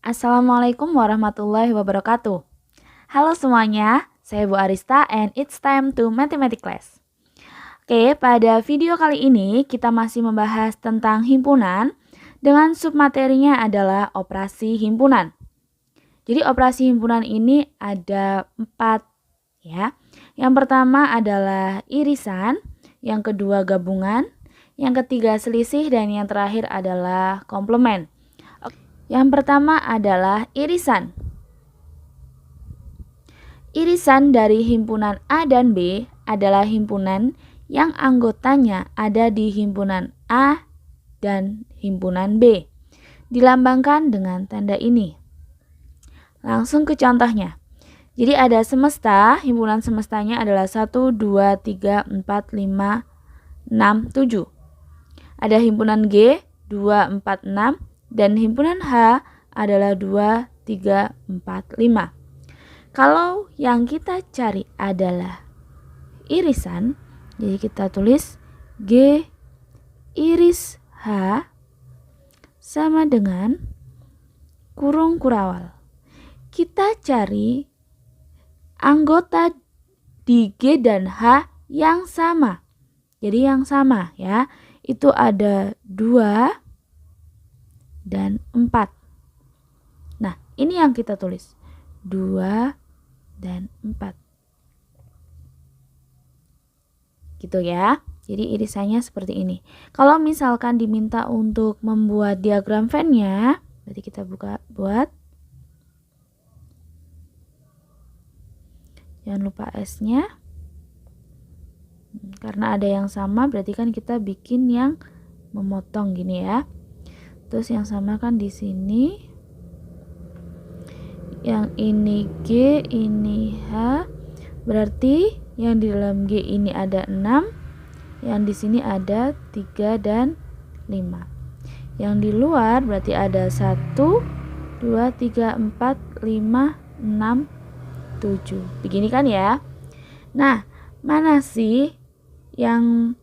Assalamualaikum warahmatullahi wabarakatuh. Halo semuanya, saya Bu Arista and it's time to Mathematics Class. Oke, pada video kali ini kita masih membahas tentang himpunan dengan submaterinya adalah operasi himpunan. Jadi operasi himpunan ini ada 4 ya. Yang pertama adalah irisan, yang kedua gabungan, yang ketiga selisih, dan yang terakhir adalah komplement. Yang pertama adalah irisan. Irisan dari himpunan A dan B adalah himpunan yang anggotanya ada di himpunan A dan himpunan B. Dilambangkan dengan tanda ini. Langsung ke contohnya. Jadi ada semesta, himpunan semestanya adalah 1, 2, 3, 4, 5, 6, 7. Ada himpunan G, 2, 4, 6. Dan himpunan H adalah 2, 3, 4, 5. Kalau yang kita cari adalah irisan, jadi kita tulis G iris H sama dengan kurung kurawal. Kita cari anggota di G dan H yang sama. Jadi yang sama ya, itu ada 2 dan 4. Nah, ini yang kita tulis. 2 dan 4. Gitu ya. Jadi irisannya seperti ini. Kalau misalkan diminta untuk membuat diagram Venn-nya, berarti kita buat. Jangan lupa S-nya. Karena ada yang sama, berarti kan kita bikin yang memotong gini ya. Terus yang sama kan di sini. Yang ini G, ini H. Berarti yang di dalam G ini ada 6. Yang di sini ada 3 dan 5. Yang di luar berarti ada 1, 2, 3, 4, 5, 6, 7. Begini kan ya. Nah, mana sih yang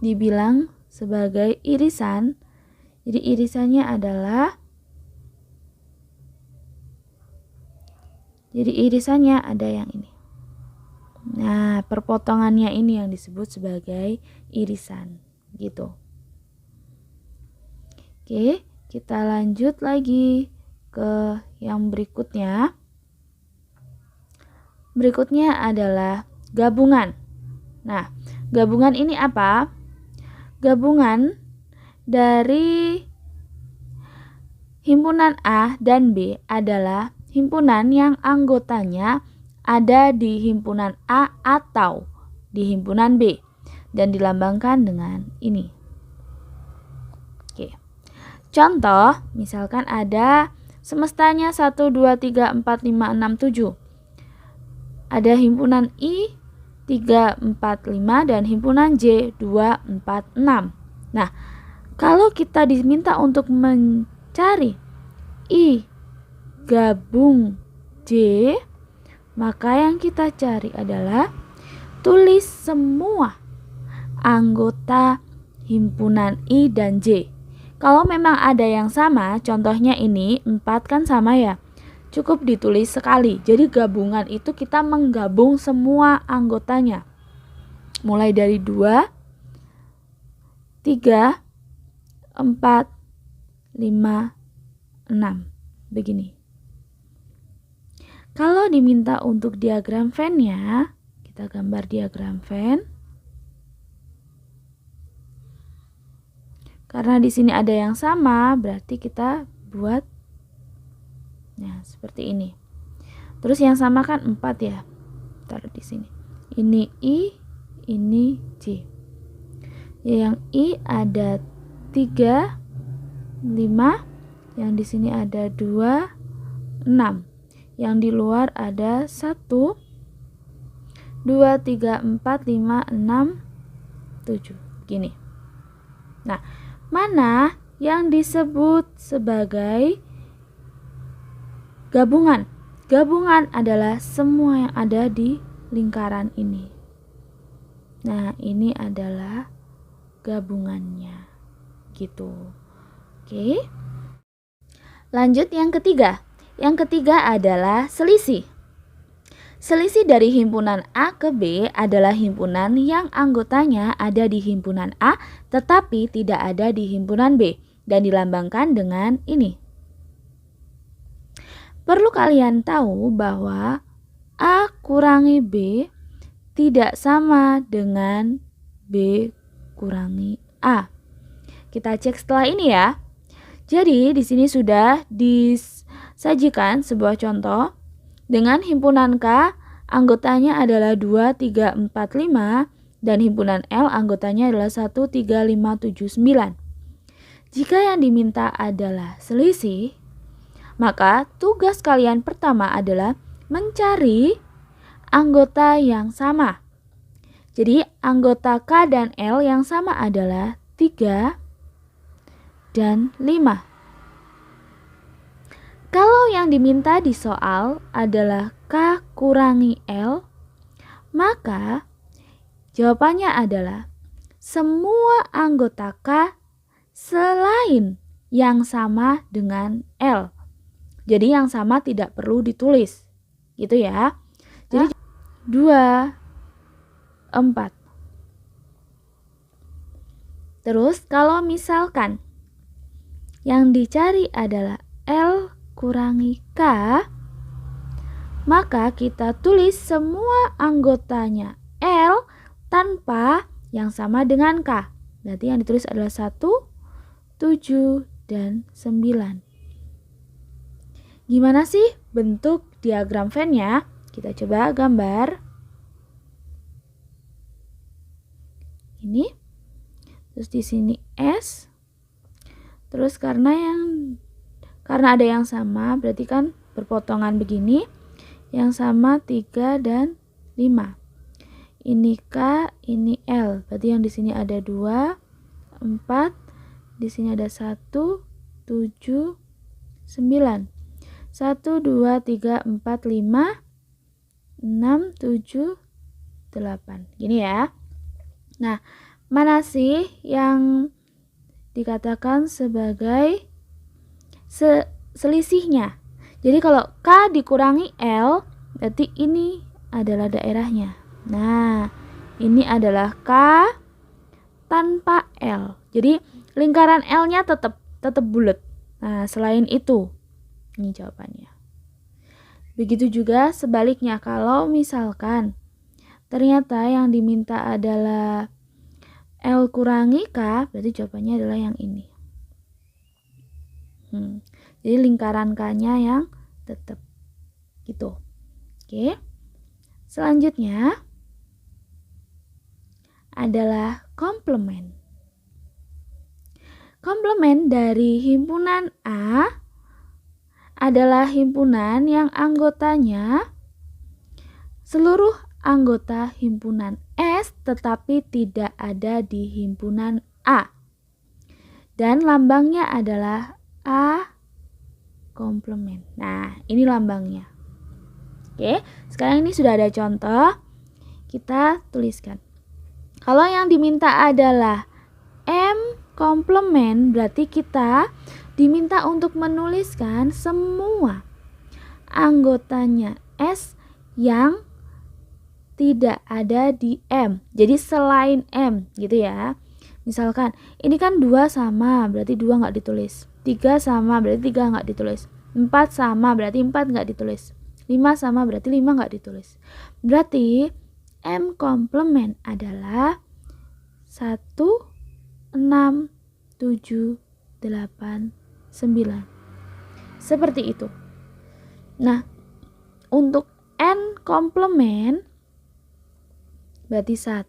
dibilang sebagai irisan? Jadi irisannya ada yang ini. Nah, perpotongannya ini yang disebut sebagai irisan, gitu. Oke, kita lanjut lagi ke yang berikutnya. Berikutnya adalah gabungan. Nah, gabungan ini apa? Gabungan dari himpunan A dan B adalah himpunan yang anggotanya ada di himpunan A atau di himpunan B dan dilambangkan dengan ini. Oke. Contoh, misalkan ada semestanya 1, 2, 3, 4, 5, 6, 7. Ada himpunan I 3, 4, 5 dan himpunan J 2, 4, 6. Nah, kalau kita diminta untuk mencari I gabung J, maka yang kita cari adalah tulis semua anggota himpunan I dan J. Kalau memang ada yang sama, contohnya ini 4 kan sama ya, cukup ditulis sekali. Jadi gabungan itu kita menggabung semua anggotanya. Mulai dari 2, 3, 4, 5, 6. Begini. Kalau diminta untuk diagram Venn-nya, kita gambar diagram Venn. Karena di sini ada yang sama, berarti kita buat seperti ini. Terus yang sama kan 4 ya. Taruh di sini. Ini I, ini J. Yang I ada 3, 5. Yang di sini ada 2, 6. Yang di luar ada 1, 2, 3, 4, 5, 6, 7. Begini. Nah, mana yang disebut sebagai gabungan? Gabungan adalah semua yang ada di lingkaran ini. Nah, ini adalah gabungannya. Gitu. Oke. Lanjut yang ketiga. Yang ketiga adalah selisih. Selisih dari himpunan A ke B adalah himpunan yang anggotanya ada di himpunan A tetapi tidak ada di himpunan B dan dilambangkan dengan ini. Perlu kalian tahu bahwa A kurangi B tidak sama dengan B kurangi A. Kita cek setelah ini ya. Jadi di sini sudah disajikan sebuah contoh dengan himpunan K anggotanya adalah 2, 3, 4, 5 dan himpunan L anggotanya adalah 1, 3, 5, 7, 9. Jika yang diminta adalah selisih, maka tugas kalian pertama adalah mencari anggota yang sama. Jadi anggota K dan L yang sama adalah 3 dan 5. Kalau yang diminta di soal adalah K kurangi L, maka jawabannya adalah semua anggota K selain yang sama dengan L. Jadi yang sama tidak perlu ditulis. Gitu ya. Jadi 2, 4. Terus kalau misalkan yang dicari adalah L kurangi K, maka kita tulis semua anggotanya L tanpa yang sama dengan K. Berarti yang ditulis adalah 1, 7, dan 9. Gimana sih bentuk diagram Venn-nya? Kita coba gambar. Ini. Terus di sini S. Terus karena ada yang sama berarti kan berpotongan begini. Yang sama 3 dan 5. Ini K, ini L. Berarti yang di sini ada 2, 4. Di sini ada 1, 7, 9. 1, 2, 3, 4, 5, 6, 7, 8. Gini ya. Nah, mana sih yang dikatakan sebagai selisihnya? Jadi kalau K dikurangi L, berarti ini adalah daerahnya. Nah, ini adalah K tanpa L. Jadi lingkaran L-nya tetap bulat. Nah, selain itu, ini jawabannya. Begitu juga sebaliknya, kalau misalkan ternyata yang diminta adalah L kurangi K, berarti jawabannya adalah yang ini. Jadi lingkaran K-nya yang tetap gitu. Oke. Selanjutnya adalah komplement. Komplement dari himpunan A adalah himpunan yang anggotanya seluruh anggota himpunan S tetapi tidak ada di himpunan A. Dan lambangnya adalah A komplement. Nah, ini lambangnya. Oke, sekarang ini sudah ada contoh. Kita tuliskan. Kalau yang diminta adalah M komplement, berarti kita diminta untuk menuliskan semua anggotanya S yang tidak ada di M. Jadi selain M gitu ya. Misalkan ini kan 2 sama, berarti 2 nggak ditulis. 3 sama, berarti 3 nggak ditulis. 4 sama, berarti 4 nggak ditulis. 5 sama, berarti 5 nggak ditulis. Berarti M komplement adalah 1, 6, 7, 8, 9. Seperti itu. Nah, untuk N komplement berarti 1,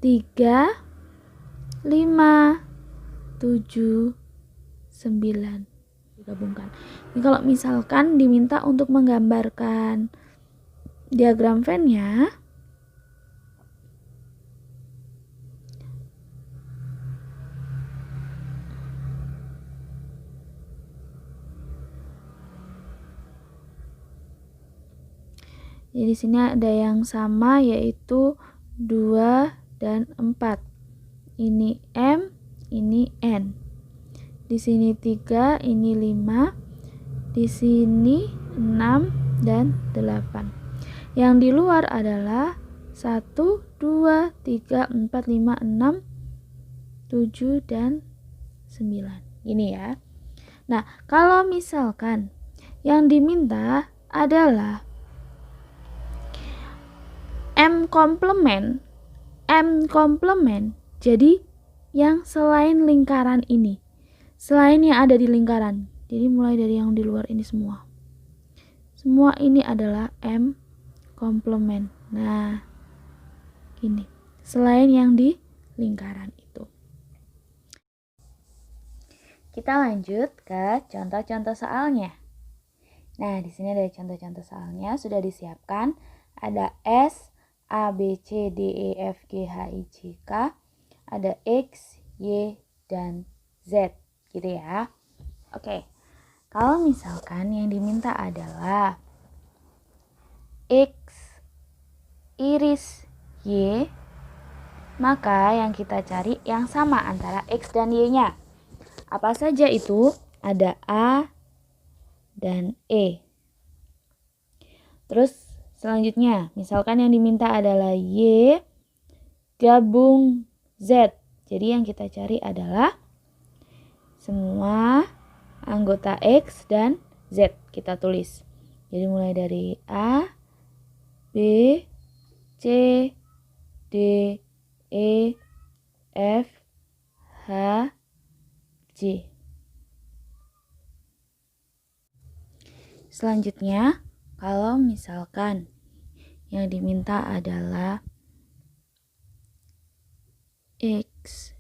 3, 5, 7, 9 digabungkan. Ini kalau misalkan diminta untuk menggambarkan diagram Venn-nya, jadi di sini ada yang sama yaitu 2 dan 4. Ini M, ini N. di sini 3, ini 5, di sini 6 dan 8. Yang di luar adalah 1, 2, 3, 4, 5, 6, 7 dan 9. Ini ya. Nah, kalau misalkan yang diminta adalah M komplement, jadi yang selain lingkaran ini, selain yang ada di lingkaran, jadi mulai dari yang di luar ini semua ini adalah M komplement. Nah, ini selain yang di lingkaran itu. Kita lanjut ke contoh-contoh soalnya. Nah, di sini ada contoh-contoh soalnya sudah disiapkan. Ada S, A, B, C, D, E, F, G, H, I, J, K. Ada X, Y, dan Z. Gitu ya. Oke. Kalau misalkan yang diminta adalah X iris Y, maka yang kita cari yang sama antara X dan Y-nya. Apa saja itu? Ada A dan E. Terus selanjutnya, misalkan yang diminta adalah Y gabung Z. Jadi yang kita cari adalah semua anggota X dan Z. Kita tulis. Jadi mulai dari A, B, C, D, E, F, H, J. Selanjutnya, kalau misalkan yang diminta adalah X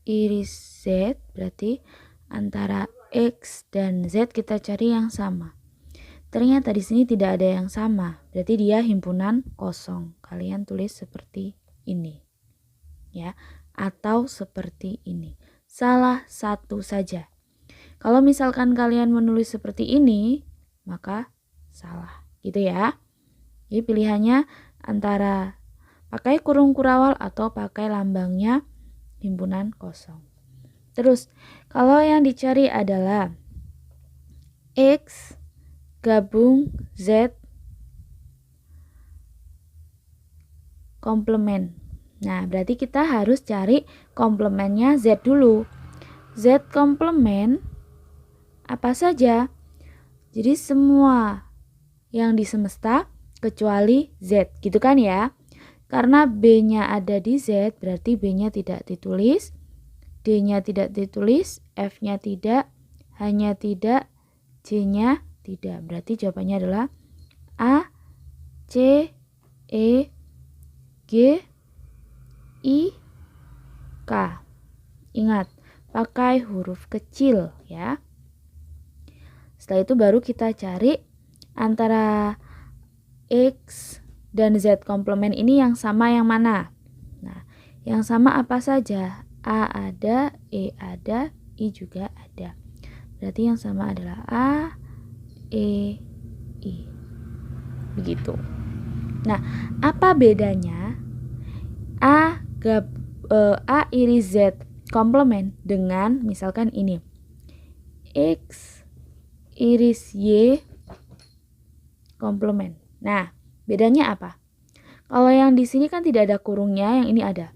iris Z, berarti antara X dan Z kita cari yang sama. Ternyata di sini tidak ada yang sama, berarti dia himpunan kosong. Kalian tulis seperti ini, ya, atau seperti ini. Salah satu saja. Kalau misalkan kalian menulis seperti ini, maka salah, gitu ya. Jadi pilihannya antara pakai kurung kurawal atau pakai lambangnya himpunan kosong. Terus, kalau yang dicari adalah X gabung Z komplement. Nah, berarti kita harus cari komplementnya Z dulu. Z komplement apa saja? Jadi semua yang di semesta kecuali Z, gitu kan ya? Karena B-nya ada di Z, berarti B-nya tidak ditulis, D-nya tidak ditulis, F-nya tidak, H-nya tidak, J-nya tidak. Berarti jawabannya adalah A, C, E, G, I, K. Ingat, pakai huruf kecil ya. Setelah itu baru kita cari antara X dan Z komplement ini yang sama yang mana. Nah, yang sama apa saja? A ada, E ada, I juga ada. Berarti yang sama adalah A, E, I. Begitu. Nah, apa bedanya A iris Z komplement dengan misalkan ini X iris Y komplement. Nah, bedanya apa? Kalau yang di sini kan tidak ada kurungnya, yang ini ada.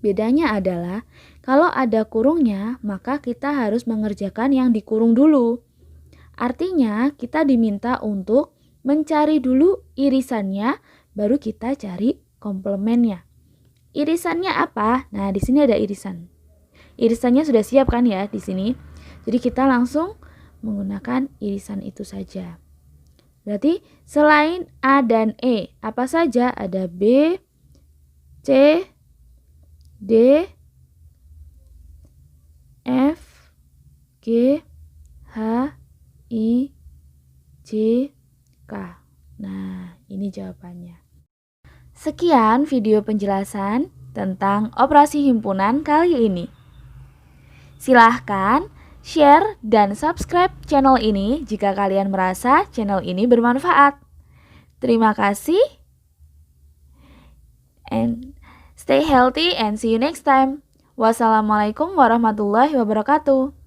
Bedanya adalah kalau ada kurungnya, maka kita harus mengerjakan yang dikurung dulu. Artinya, kita diminta untuk mencari dulu irisannya, baru kita cari komplementnya. Irisannya apa? Nah, di sini ada irisan. Irisannya sudah siap kan ya di sini. Jadi kita langsung menggunakan irisan itu saja. Berarti selain A dan E, apa saja? Ada B, C, D, F, G, H, I, J, K. Nah, ini jawabannya. Sekian video penjelasan tentang operasi himpunan kali ini. Silahkan share dan subscribe channel ini jika kalian merasa channel ini bermanfaat. Terima kasih and stay healthy and see you next time. Wassalamualaikum warahmatullahi wabarakatuh.